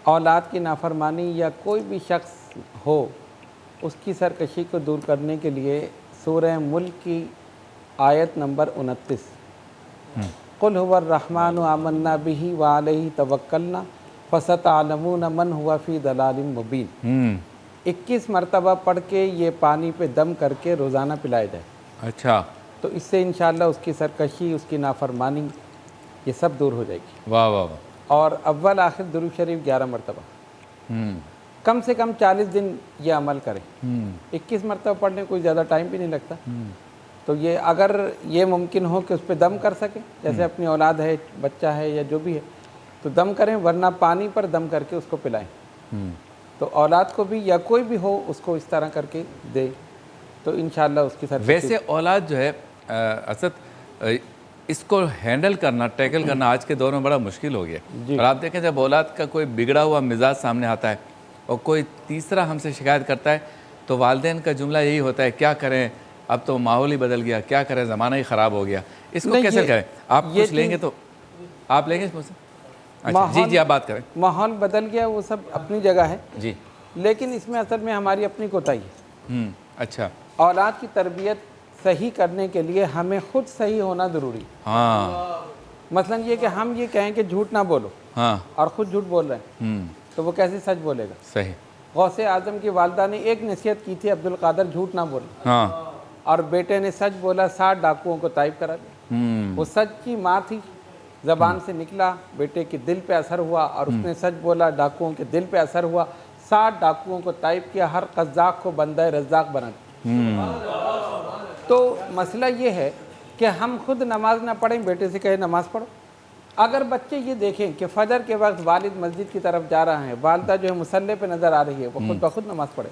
औलाद की नाफरमानी या कोई भी शख्स हो उसकी सरकशी को दूर करने के लिए सूरह मुल्क की आयत नंबर 29 कुल हुवर रहमान आमन्ना बिही व अलैहि तवक्कलना फसतअलमून मन हुआ फ़ी दलालिम मुबीन 21 मरतबा पढ़ के ये पानी पे दम करके रोज़ाना पिलाया जाए। अच्छा, तो इससे इंशाअल्लाह उसकी सरकशी, उसकी नाफरमानी ये सब दूर हो जाएगी। वाह वाह वाह। और अव्वल आखिर दुरूद शरीफ 11 मरतबा, कम से कम 40 दिन ये अमल करें। 21 मरतबा पढ़ने को कोई ज़्यादा टाइम भी नहीं लगता। तो ये अगर ये मुमकिन हो कि उस पर दम कर सकें, जैसे अपनी औलाद है, बच्चा है या जो भी है, तो दम करें, वरना पानी पर दम करके उसको पिलाएं। तो औलाद को भी या कोई भी हो उसको इस तरह करके दे, तो इंशाअल्लाह उसकी सरकशी। वैसे औलाद जो है असद इसको हैंडल करना, टैकल करना आज के दौर में बड़ा मुश्किल हो गया। और आप देखें जब औलाद का कोई बिगड़ा हुआ मिजाज सामने आता है और कोई तीसरा हमसे शिकायत करता है तो वालिदैन का जुमला यही होता है, क्या करें, अब तो माहौल ही बदल गया, क्या करें, ज़माना ही ख़राब हो गया, इसको कैसे करें? आप कुछ लेंगे तो आप लेंगे मुझसे? अच्छा, जी जी, आप बात करें। माहौल बदल गया, वो सब अपनी जगह है जी, लेकिन इसमें असल में हमारी अपनी कोताही है। अच्छा, औलाद की तरबियत सही करने के लिए हमें खुद सही होना ज़रूरी। हाँ, मसलन ये कि हम ये कहें कि झूठ ना बोलो, हाँ, और ख़ुद झूठ बोल रहे हैं, तो वो कैसे सच बोलेगा? सही, गौसे आज़म की वालदा ने एक नसीहत की थी, अब्दुल कादर झूठ ना बोलो, हाँ, और बेटे ने सच बोला, 60 डाकुओं को ताइब करा दिया। वो सच की माँ थी, ज़बान से निकला, बेटे के दिल पे असर हुआ, और उसने सच बोला, डाकुओं के दिल पे असर हुआ, 60 डाकुओं को ताइब किया, हर कज़्ज़ाक़ को बंदा रज़्ज़ाक़ बना दिया। तो मसला ये है कि हम खुद नमाज ना पढ़ें, बेटे से कहें नमाज पढ़ो। अगर बच्चे ये देखें कि फजर के वक्त वालिद मस्जिद की तरफ जा रहा है, वालदा जो है मुसल्ले पे नज़र आ रही है, वो खुद ब खुद नमाज पढ़े।